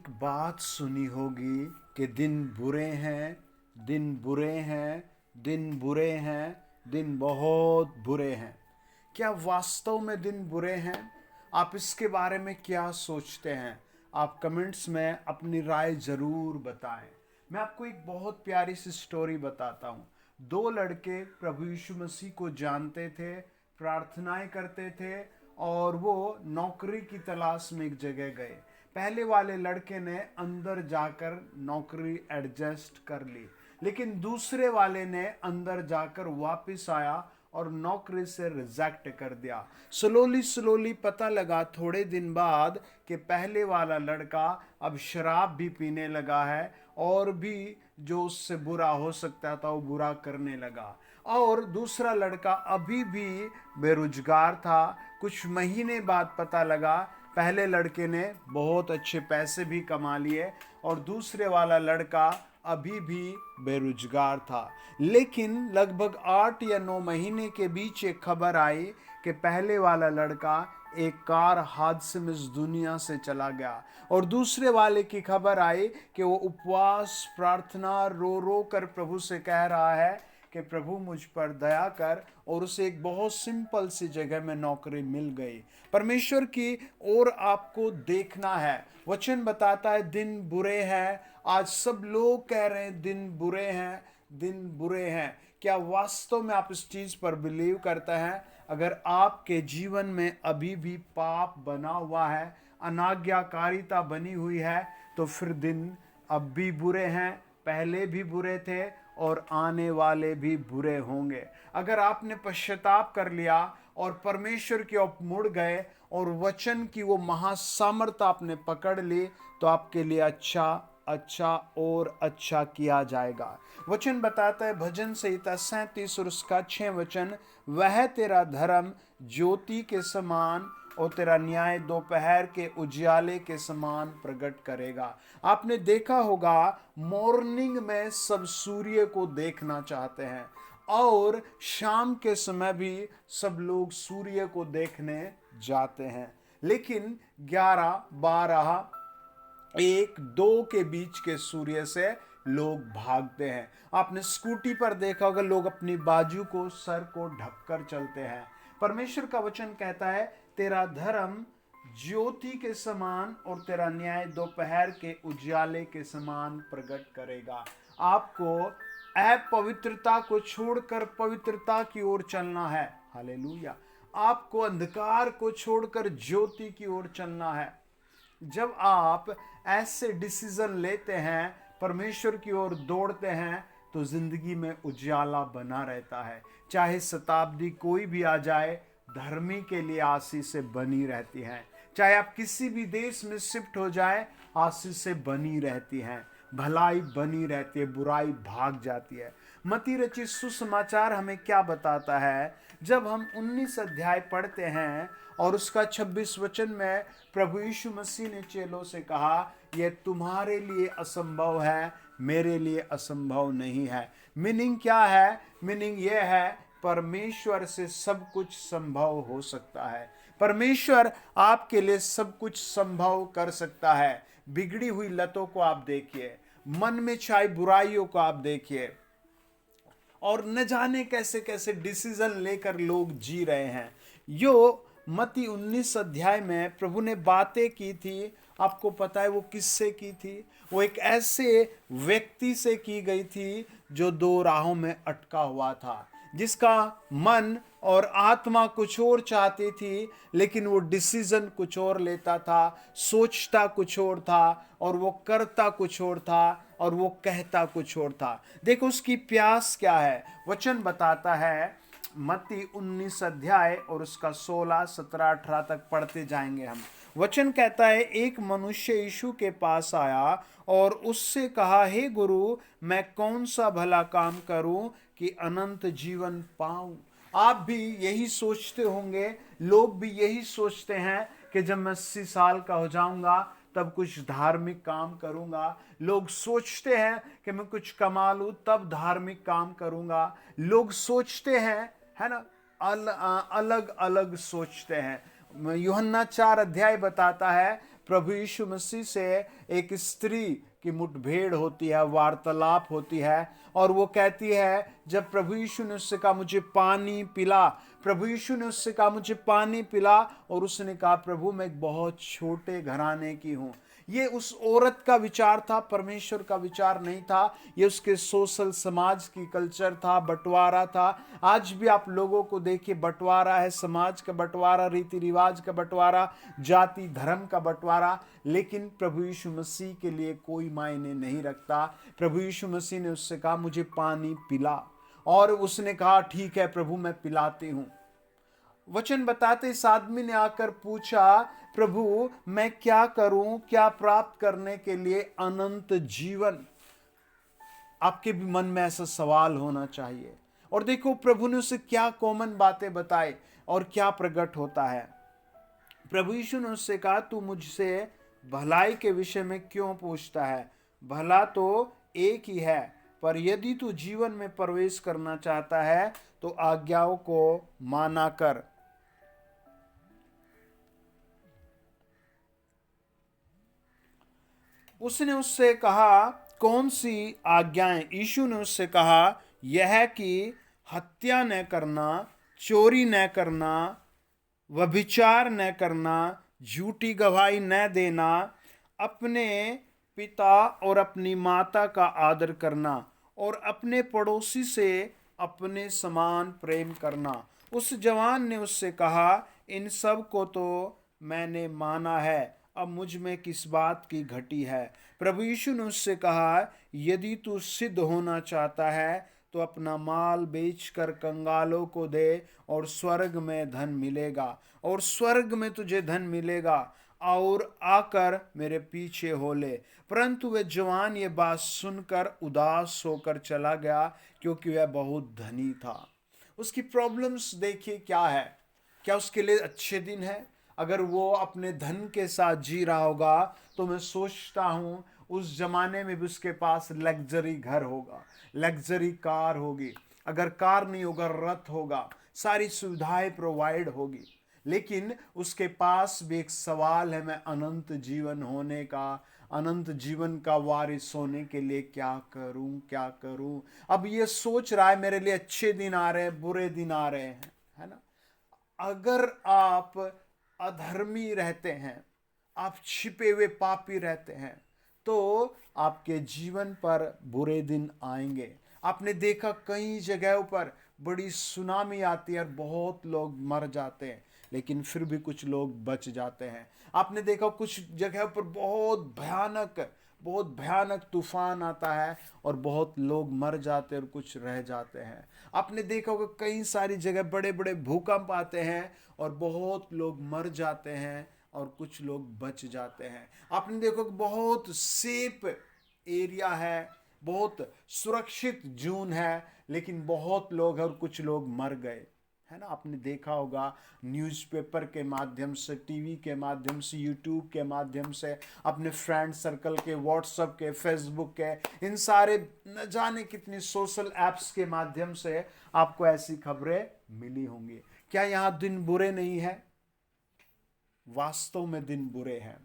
एक बात सुनी होगी कि दिन बुरे हैं, दिन बुरे हैं, दिन बुरे हैं, दिन बहुत बुरे हैं। क्या वास्तव में दिन बुरे हैं? आप इसके बारे में क्या सोचते हैं? आप कमेंट्स में अपनी राय ज़रूर बताएं। मैं आपको एक बहुत प्यारी सी स्टोरी बताता हूँ। दो लड़के प्रभु यीशु मसीह को जानते थे, प्रार्थनाएं करते थे और वो नौकरी की तलाश में एक जगह गए। पहले वाले लड़के ने अंदर जाकर नौकरी एडजस्ट कर ली, लेकिन दूसरे वाले ने अंदर जाकर वापस आया और नौकरी से रिजेक्ट कर दिया। स्लोली स्लोली पता लगा थोड़े दिन बाद कि पहले वाला लड़का अब शराब भी पीने लगा है और भी जो उससे बुरा हो सकता था वो बुरा करने लगा। और दूसरा लड़का अभी भी बेरोजगार था। कुछ महीने बाद पता लगा पहले लड़के ने बहुत अच्छे पैसे भी कमा लिए और दूसरे वाला लड़का अभी भी बेरोजगार था। लेकिन लगभग 8 या 9 महीने के बीच एक खबर आई कि पहले वाला लड़का एक कार हादसे में इस दुनिया से चला गया और दूसरे वाले की खबर आई कि वो उपवास प्रार्थना रो रो कर प्रभु से कह रहा है कि प्रभु मुझ पर दया कर, और उसे एक बहुत सिंपल सी जगह में नौकरी मिल गई। परमेश्वर की ओर आपको देखना है। वचन बताता है दिन बुरे हैं। आज सब लोग कह रहे हैं दिन बुरे हैं, दिन बुरे हैं। क्या वास्तव में आप इस चीज पर बिलीव करते हैं? अगर आपके जीवन में अभी भी पाप बना हुआ है, अनाज्ञाकारिता बनी हुई है, तो फिर दिन अब भी बुरे हैं, पहले भी बुरे थे और आने वाले भी बुरे होंगे। अगर आपने पश्चाताप कर लिया और परमेश्वर की ओर मुड़ गए और वचन की वो महासामर्थ आपने पकड़ ली, तो आपके लिए अच्छा अच्छा और अच्छा किया जाएगा। वचन बताता है भजन संहिता 37 और उसका 6 वचन, वह तेरा धर्म ज्योति के समान और तेरा न्याय दोपहर के उजियाले के समान प्रकट करेगा। आपने देखा होगा मॉर्निंग में सब सूर्य को देखना चाहते हैं और शाम के समय भी सब लोग सूर्य को देखने जाते हैं, लेकिन 11, 12, 1, 2 के बीच के सूर्य से लोग भागते हैं। आपने स्कूटी पर देखा होगा लोग अपनी बाजू को, सर को ढककर चलते हैं। परमेश्वर का वचन कहता है तेरा धर्म ज्योति के समान और तेरा न्याय दोपहर के उजाले के समान प्रकट करेगा। आपको अपवित्रता को छोड़कर पवित्रता की ओर चलना है। हालेलुया। आपको अंधकार को छोड़कर ज्योति की ओर चलना है। जब आप ऐसे डिसीजन लेते हैं, परमेश्वर की ओर दौड़ते हैं, तो जिंदगी में उजाला बना रहता है। चाहे शताब्दी कोई भी आ जाए, धर्मी के लिए आशीष बनी रहती है। चाहे आप किसी भी देश में शिफ्ट हो जाए, आशीष बनी रहती हैं, भलाई बनी रहती है, बुराई भाग जाती है। मती रचित सुसमाचार हमें क्या बताता है? जब हम 19 अध्याय पढ़ते हैं और उसका 26 वचन में प्रभु यीशु मसीह ने चेलों से कहा, यह तुम्हारे लिए असंभव है, मेरे लिए असंभव नहीं है। मीनिंग क्या है? मीनिंग यह है परमेश्वर से सब कुछ संभव हो सकता है। परमेश्वर आपके लिए सब कुछ संभव कर सकता है। बिगड़ी हुई लतों को आप देखिए, मन में छाई बुराइयों को आप देखिए, और न जाने कैसे कैसे डिसीजन लेकर लोग जी रहे हैं। यो मत्ती 19 अध्याय में प्रभु ने बातें की थी, आपको पता है वो किससे की थी? वो एक ऐसे व्यक्ति से की गई थी जो दो राहों में अटका हुआ था, जिसका मन और आत्मा कुछ और चाहती थी, लेकिन वो डिसीजन कुछ और लेता था, सोचता कुछ और था और वो करता कुछ और था और वो कहता कुछ और था। देखो उसकी प्यास क्या है। वचन बताता है मत्ती 19 अध्याय और उसका 16, 17, 18 तक पढ़ते जाएंगे हम। वचन कहता है एक मनुष्य यीशु के पास आया और उससे कहा, हे गुरु, मैं कौन सा भला काम करूं कि अनंत जीवन पाऊं? आप भी यही सोचते होंगे, लोग भी यही सोचते हैं कि जब मैं 80 साल का हो जाऊंगा तब कुछ धार्मिक काम करूंगा। लोग सोचते हैं कि मैं कुछ कमा लूं तब धार्मिक काम करूंगा। लोग सोचते हैं, है ना, अलग अलग सोचते हैं। यूहन्ना 4 अध्याय बताता है प्रभु यीशु मसीह से एक स्त्री की मुठभेड़ होती है, वार्तालाप होती है, और वो कहती है, जब प्रभु यीशु ने उससे कहा मुझे पानी पिला, प्रभु यीशु ने उससे कहा मुझे पानी पिला, और उसने कहा प्रभु मैं एक बहुत छोटे घराने की हूं। ये उस औरत का विचार था, परमेश्वर का विचार नहीं था। ये उसके सोशल समाज की कल्चर था, बंटवारा था। आज भी आप लोगों को देखिए, बंटवारा है, समाज का बंटवारा, रीति रिवाज का बंटवारा, जाति धर्म का बंटवारा। लेकिन प्रभु यीशु मसीह के लिए कोई मायने नहीं रखता। प्रभु यीशु मसीह ने उससे कहा मुझे पानी पिला, और उसने कहा ठीक है प्रभु मैं पिलाती हूं। वचन बताते इस आदमी ने आकर पूछा, प्रभु मैं क्या करूं, क्या प्राप्त करने के लिए अनंत जीवन? आपके भी मन में ऐसा सवाल होना चाहिए। और देखो प्रभु ने उसे क्या कॉमन बातें बताई और क्या प्रकट होता है। प्रभु यीशु ने उससे कहा तू मुझसे भलाई के विषय में क्यों पूछता है? भला तो एक ही है, पर यदि तू जीवन में प्रवेश करना चाहता है तो आज्ञाओं को माना कर। उसने उससे कहा कौन सी आज्ञाएं? यीशु ने उससे कहा यह कि हत्या न करना, चोरी न करना, व्यभिचार न करना, झूठी गवाही न देना, अपने पिता और अपनी माता का आदर करना, और अपने पड़ोसी से अपने समान प्रेम करना। उस जवान ने उससे कहा इन सब को तो मैंने माना है, अब मुझ में किस बात की घटी है? प्रभु यीशु ने उससे कहा यदि तू सिद्ध होना चाहता है तो अपना माल बेचकर कंगालों को दे, और स्वर्ग में धन मिलेगा, और स्वर्ग में तुझे धन मिलेगा, और आकर मेरे पीछे हो ले। परंतु वह जवान ये बात सुनकर उदास होकर चला गया, क्योंकि वह बहुत धनी था। उसकी प्रॉब्लम्स देखिए क्या है। क्या उसके लिए अच्छे दिन है? अगर वो अपने धन के साथ जी रहा होगा तो मैं सोचता हूं उस जमाने में भी उसके पास लग्जरी घर होगा, लग्जरी कार होगी। अगर कार नहीं होगा, रथ होगा, सारी सुविधाएं प्रोवाइड होगी। लेकिन उसके पास भी एक सवाल है, मैं अनंत जीवन होने का, अनंत जीवन का वारिस होने के लिए क्या करूं, क्या करूं? अब ये सोच रहा है मेरे लिए अच्छे दिन आ रहे हैं, बुरे दिन आ रहे हैं, है ना? अगर आप अधर्मी रहते हैं, आप छिपे हुए पापी रहते हैं, तो आपके जीवन पर बुरे दिन आएंगे। आपने देखा कई जगहों पर बड़ी सुनामी आती है और बहुत लोग मर जाते हैं, लेकिन फिर भी कुछ लोग बच जाते हैं। आपने देखा कुछ जगह पर बहुत भयानक तूफान आता है और बहुत लोग मर जाते हैं और कुछ रह जाते हैं। आपने देखा होगा कई सारी जगह बड़े बड़े भूकंप आते हैं और बहुत लोग मर जाते हैं और कुछ लोग बच जाते हैं। आपने देखो बहुत सेफ एरिया है, बहुत सुरक्षित जोन है, लेकिन बहुत लोग और कुछ लोग मर गए, है ना? आपने देखा होगा न्यूज़पेपर के माध्यम से, टीवी के माध्यम से, यूट्यूब के माध्यम से, अपने फ्रेंड सर्कल के, व्हाट्सएप के, फेसबुक के, इन सारे न जाने कितनी सोशल एप्स के माध्यम से आपको ऐसी खबरें मिली होंगी। क्या यहाँ दिन बुरे नहीं है? वास्तव में दिन बुरे हैं,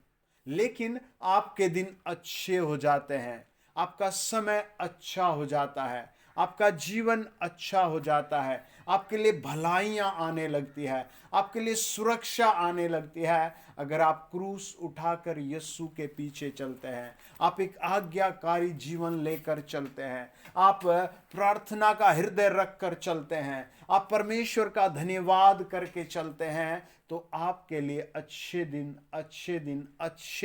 लेकिन आपके दिन अच्छे हो जाते हैं, आपका समय अच्छा हो जाता है, आपका जीवन अच्छा हो जाता है, आपके लिए भलाइयाँ आने लगती है, आपके लिए सुरक्षा आने लगती है अगर आप क्रूस उठाकर यीशु के पीछे चलते हैं। आप एक आज्ञाकारी जीवन लेकर चलते हैं, आप प्रार्थना का हृदय रख कर चलते हैं, आप परमेश्वर का धन्यवाद करके चलते हैं, तो आपके लिए अच्छे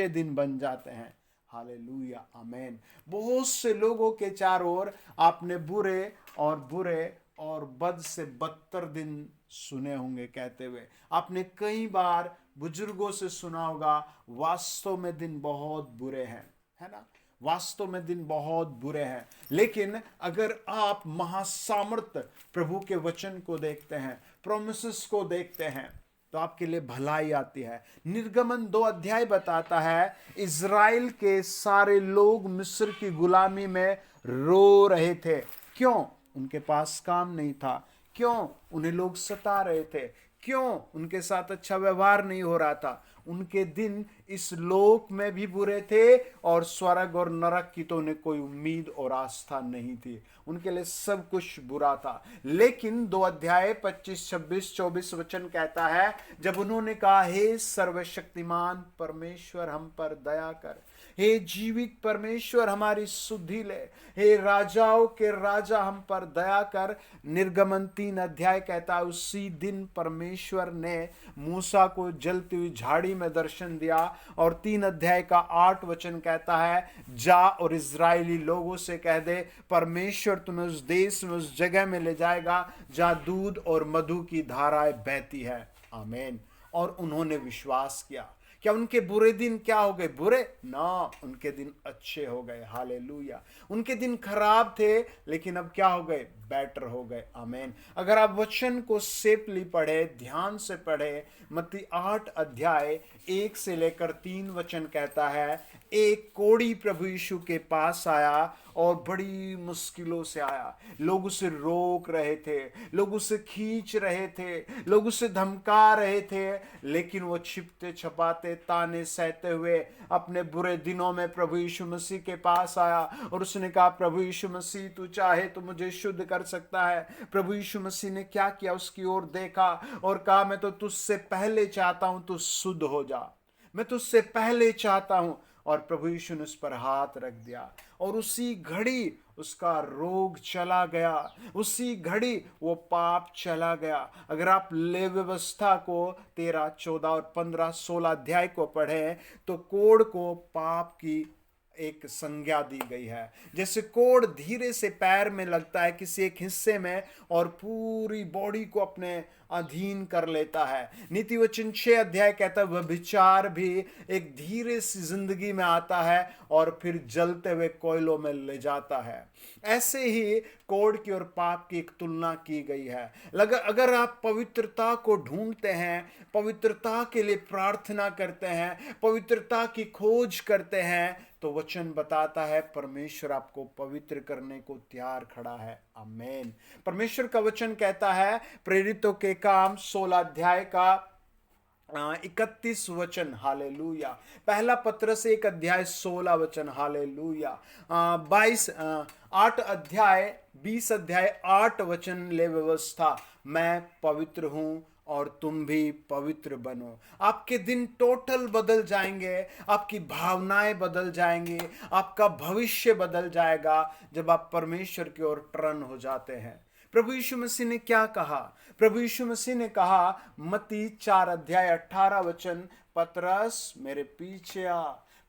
दिन बन जाते हैं। हालेलुया, आमेन। बहुत से लोगों के चारों ओर आपने बुरे और बद से बदतर दिन सुने होंगे कहते हुए। आपने कई बार बुजुर्गों से सुना होगा वास्तव में दिन बहुत बुरे हैं, है ना? वास्तव में दिन बहुत बुरे हैं। लेकिन अगर आप महासामर्थ प्रभु के वचन को देखते हैं, प्रोमिसेस को देखते हैं, तो आपके लिए भलाई आती है। निर्गमन 2 अध्याय बताता है इज़राइल के सारे लोग मिस्र की गुलामी में रो रहे थे। क्यों? उनके पास काम नहीं था। क्यों? उन्हें लोग सता रहे थे। क्यों? उनके साथ अच्छा व्यवहार नहीं हो रहा था। उनके दिन इस लोक में भी बुरे थे और स्वर्ग और नरक की तो उन्हें कोई उम्मीद और आस्था नहीं थी। उनके लिए सब कुछ बुरा था। लेकिन 2 अध्याय 25, 26, 24 वचन कहता है, जब उन्होंने कहा, हे सर्वशक्तिमान परमेश्वर हम पर दया कर, हे जीवित परमेश्वर हमारी सुधि ले, हे राजाओं के राजा हम पर दया कर। निर्गमन 3 अध्याय कहता है, उसी दिन परमेश्वर ने मूसा को जलती हुई झाड़ी में दर्शन दिया। और 3 अध्याय का 8 वचन कहता है, जा और इजरायली लोगों से कह दे, परमेश्वर तुम्हें उस देश में, उस जगह में ले जाएगा जहां दूध और मधु की धाराएं बहती है। आमीन। और उन्होंने विश्वास किया। क्या उनके बुरे दिन क्या हो गए? बुरे ना, उनके दिन अच्छे हो गए। हालेलुया। उनके दिन खराब थे, लेकिन अब क्या हो गए? बेटर हो गए। आमीन। अगर आप वचन को सेफली पढ़े, ध्यान से पढ़े, मत्ती 8 अध्याय 1 से लेकर 3 वचन कहता है, एक कोढ़ी प्रभु यीशु के पास आया और बड़ी मुश्किलों से आया। लोग उसे रोक रहे थे, लोग उसे खींच रहे थे, लोग उसे धमका रहे थे, लेकिन वो छिपते छपाते, ताने सहते हुए अपने बुरे दिनों में प्रभु यीशु मसीह के पास आया और उसने कहा, प्रभु यीशु मसीह तू चाहे तो मुझे शुद्ध कर सकता है। प्रभु यीशु मसीह ने क्या किया? उसकी ओर देखा और कहा, मैं तो तुझसे पहले चाहता हूं तू शुद्ध हो जा, मैं तुझसे पहले चाहता हूं। और प्रभु यीशु ने उस पर हाथ रख दिया और उसी घड़ी उसका रोग चला गया, उसी घड़ी वो पाप चला गया। अगर आप लेवी व्यवस्था को 13, 14 और 15, 16 अध्याय को पढ़ें तो कोढ़ को पाप की एक संज्ञा दी गई है। जैसे कोढ़ धीरे से पैर में लगता है किसी एक हिस्से में और पूरी बॉडी को अपने अधीन कर लेता है। नीति वचन 6 अध्याय कहता है, व्यभिचार भी एक धीरे सी जिंदगी में आता है और फिर जलते हुए कोयलों में ले जाता है। ऐसे ही कोढ़ की और पाप की एक तुलना की गई है। अगर आप पवित्रता को ढूंढते हैं, पवित्रता के लिए प्रार्थना करते हैं, पवित्रता की खोज करते हैं, तो वचन बताता है परमेश्वर आपको पवित्र करने को तैयार खड़ा है। आमीन। परमेश्वर का वचन कहता है, प्रेरितों के काम 16 अध्याय का 31 वचन, हालेलुया। पहला पत्रस 1 अध्याय 16 वचन, हालेलुया। 8 अध्याय 20 अध्याय 8 वचन, ले व्यवस्था, मैं पवित्र हूं और तुम भी पवित्र बनो। आपके दिन टोटल बदल जाएंगे, आपकी भावनाएं बदल जाएंगी, आपका भविष्य बदल जाएगा जब आप परमेश्वर की ओर टर्न हो जाते हैं। प्रभु यीशु मसीह ने क्या कहा? प्रभु यीशु मसीह ने कहा, मत्ती 4 अध्याय 18 वचन, पतरस मेरे पीछे आ,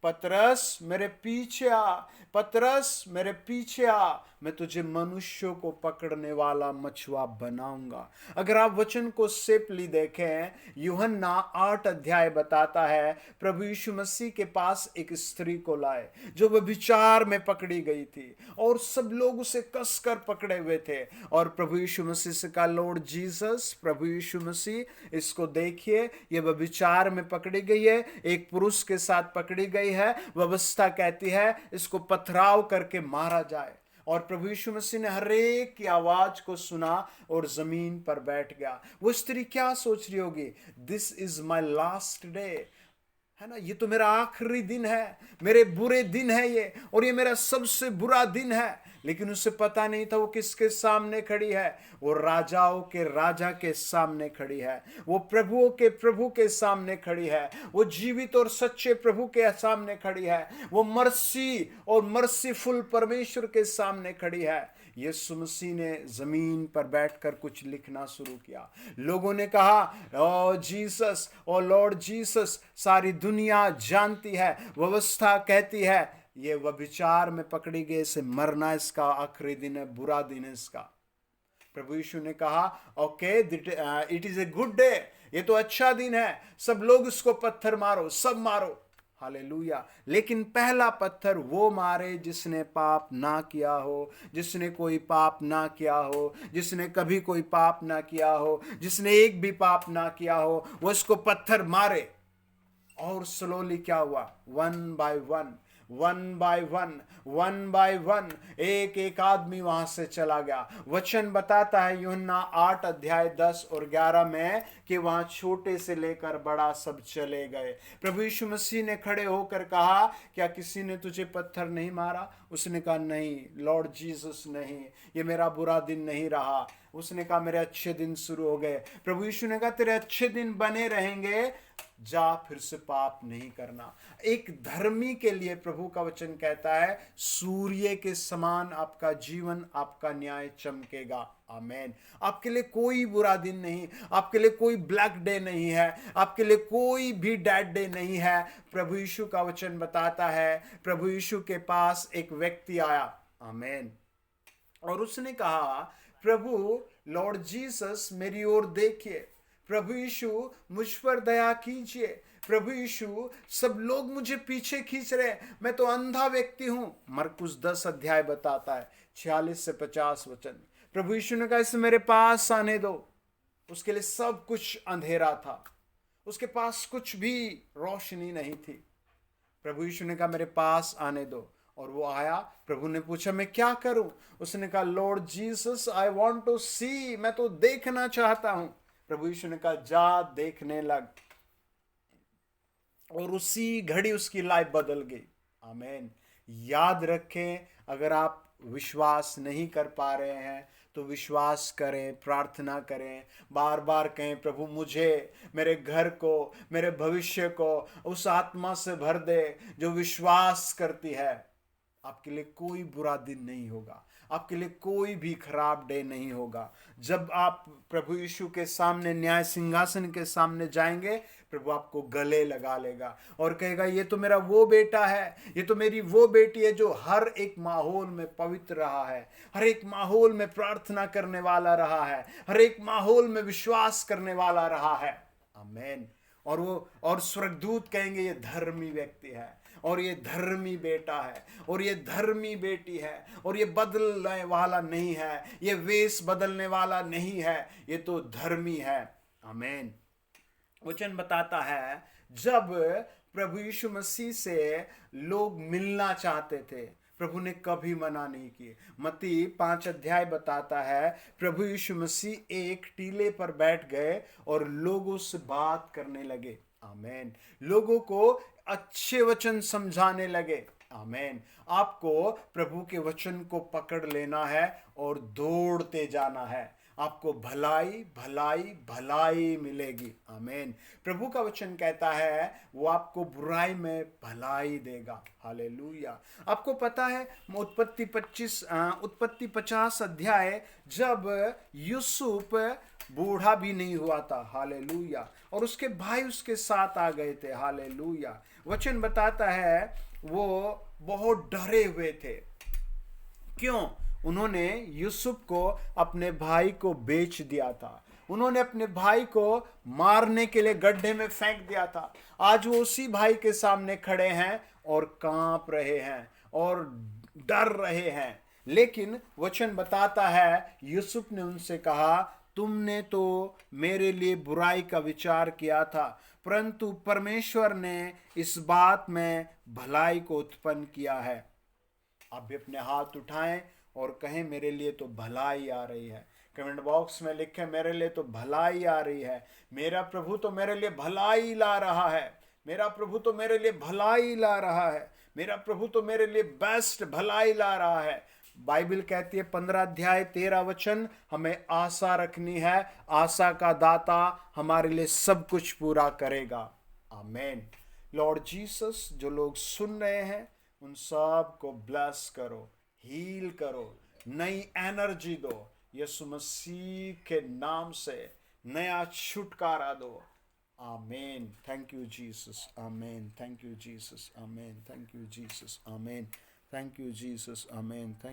पतरस मेरे पीछे आ, पतरस मेरे पीछे आ, मैं तुझे मनुष्यों को पकड़ने वाला मछुआ बनाऊंगा। अगर आप वचन को सेपली देखें, यूहन्ना 8 अध्याय बताता है, प्रभु यीशु मसीह के पास एक स्त्री को लाए जो व्यभिचार में पकड़ी गई थी और सब लोग उसे कसकर पकड़े हुए थे। और प्रभु यीशु मसीह से कहा, लॉर्ड जीसस, प्रभु यीशु मसीह, इसको देखिए, ये व्यभिचार में पकड़ी गई है, एक पुरुष के साथ पकड़ी गई है। व्यवस्था कहती है इसको पथराव करके मारा जाए। और प्रभु यीशु मसीह ने हर एक की आवाज को सुना और जमीन पर बैठ गया। वो स्त्री क्या सोच रही होगी? This is my last day, है ना, ये तो मेरा आखिरी दिन है, मेरे बुरे दिन है ये, और ये मेरा सबसे बुरा दिन है। लेकिन उसे पता नहीं था वो किसके सामने खड़ी है। वो राजाओं के राजा के सामने खड़ी है, वो प्रभुओं के प्रभु के सामने खड़ी है, वो जीवित और सच्चे प्रभु के सामने खड़ी है, वो मर्सी और मर्सीफुल परमेश्वर के सामने खड़ी है। यीशु मसीह ने जमीन पर बैठकर कुछ लिखना शुरू किया। लोगों ने कहा, ओ जीसस, ओ लॉर्ड जीसस, सारी दुनिया जानती है, व्यवस्था कहती है ये व्यभिचार में पकड़ी गई, इसे मरना इसका आखिरी दिन है, बुरा दिन है इसका। प्रभु यीशु ने कहा, okay, it is a good day, ये तो अच्छा दिन है, सब लोग इसको पत्थर मारो, सब मारो, हालेलुया। लेकिन पहला पत्थर वो मारे जिसने पाप ना किया हो, जिसने कोई पाप ना किया हो, जिसने कभी कोई पाप ना किया हो, जिसने एक भी पाप ना किया हो, वो इसको पत्थर मारे। और स्लोली क्या हुआ, one by one, one by one, one by one, एक एक आदमी वहां से चला गया। वचन बताता है यूहन्ना 8 अध्याय 10 और 11 में कि वहां छोटे से लेकर बड़ा सब चले गए। प्रभु यीशु मसीह ने खड़े होकर कहा, क्या किसी ने तुझे पत्थर नहीं मारा? उसने कहा नहीं लॉर्ड जीसस, नहीं, ये मेरा बुरा दिन नहीं रहा। उसने कहा मेरे अच्छे दिन शुरू हो गए। प्रभु यीशु ने कहा तेरे अच्छे दिन बने रहेंगे, जा फिर से पाप नहीं करना। एक धर्मी के लिए प्रभु का वचन कहता है सूर्य के समान आपका जीवन, आपका न्याय चमकेगा। आमेन। आपके लिए कोई बुरा दिन नहीं, आपके लिए कोई ब्लैक डे नहीं है, आपके लिए कोई भी डैड डे नहीं है। प्रभु यीशु का वचन बताता है प्रभु यीशु के पास एक व्यक्ति आया, आमेन, और उसने कहा प्रभु लॉर्ड जीसस मेरी ओर देखिए, प्रभु यीशु मुझ पर दया कीजिए, प्रभु यीशु सब लोग मुझे पीछे खींच रहे, मैं तो अंधा व्यक्ति हूं। मरकुस 10 अध्याय बताता है 46 से 50 वचन। प्रभु यीशु ने कहा इसे मेरे पास आने दो। उसके लिए सब कुछ अंधेरा था, उसके पास कुछ भी रोशनी नहीं थी। प्रभु यीशु ने कहा मेरे पास आने दो, और वो आया। प्रभु ने पूछा मैं क्या करूं? उसने कहा Lord Jesus I want to see, मैं तो देखना चाहता हूं। प्रभु यीशु ने कहा जा देखने लग, और उसी घड़ी उसकी लाइफ बदल गई। आमीन। याद रखें, अगर आप विश्वास नहीं कर पा रहे हैं तो विश्वास करें, प्रार्थना करें, बार बार कहें प्रभु मुझे, मेरे घर को, मेरे भविष्य को उस आत्मा से भर दे जो विश्वास करती है। आपके लिए कोई बुरा दिन नहीं होगा, आपके लिए कोई भी खराब डे नहीं होगा। जब आप प्रभु यीशु के सामने, न्याय सिंहासन के सामने जाएंगे, प्रभु आपको गले लगा लेगा और कहेगा ये तो मेरा वो बेटा है, ये तो मेरी वो बेटी है जो हर एक माहौल में पवित्र रहा है, हर एक माहौल में प्रार्थना करने वाला रहा है, हर एक माहौल में विश्वास करने वाला रहा है। आमीन। और स्वर्गदूत कहेंगे ये धर्मी व्यक्ति है, और ये धर्मी बेटा है, और ये धर्मी बेटी है, और ये बदलने वाला नहीं है, ये वेश बदलने वाला नहीं है, ये तो धर्मी है। आमीन। वचन बताता है जब प्रभु यीशु मसीह से लोग मिलना चाहते थे, प्रभु ने कभी मना नहीं की। मत्ती 5 अध्याय बताता है प्रभु यीशु मसीह एक टीले पर बैठ गए और लोगों से बात करने लगे। आमीन। लोगों को अच्छे वचन समझाने लगे। आमीन। आपको प्रभु के वचन को पकड़ लेना है और दौड़ते जाना है। आपको भलाई भलाई भलाई मिलेगी। आमीन। प्रभु का वचन कहता है वो आपको बुराई में भलाई देगा। हालेलुया। आपको पता है उत्पत्ति 50 अध्याय जब यूसुफ बूढ़ा भी नहीं हुआ था, हालेलुया, और उसके भाई उसके साथ आ गए थे, हालेलुया, वचन बताता है वो बहुत डरे हुए थे। क्यों? उन्होंने यूसुफ को अपने भाई को बेच दिया था, उन्होंने अपने भाई को मारने के लिए गड्ढे में फेंक दिया था। आज वो उसी भाई के सामने खड़े हैं और कांप रहे हैं और डर रहे हैं। लेकिन वचन बताता है यूसुफ ने उनसे कहा तुमने तो मेरे लिए बुराई का विचार किया था, परंतु परमेश्वर ने इस बात में भलाई को उत्पन्न किया है। आप भी अपने हाथ उठाएं और कहें मेरे लिए तो भलाई आ रही है। कमेंट बॉक्स में लिखें मेरे लिए तो भलाई आ रही है, मेरा प्रभु तो मेरे लिए भलाई ला रहा है, मेरा प्रभु तो मेरे लिए भलाई ला रहा है, मेरा प्रभु तो मेरे लिए बेस्ट भलाई ला रहा है। बाइबल कहती है 15 अध्याय 13 वचन, हमें आशा रखनी है, आशा का दाता हमारे लिए सब कुछ पूरा करेगा। आमीन। लॉर्ड जीसस, जो लोग सुन रहे हैं उन सब को ब्लेस करो, हील करो, नई एनर्जी दो, यीशु मसीह के नाम से नया छुटकारा दो। आमीन। Thank you Jesus. आमीन। Thank you Jesus. आमीन। Thank you Jesus. आमीन। Thank you Jesus. आमीन। थैंक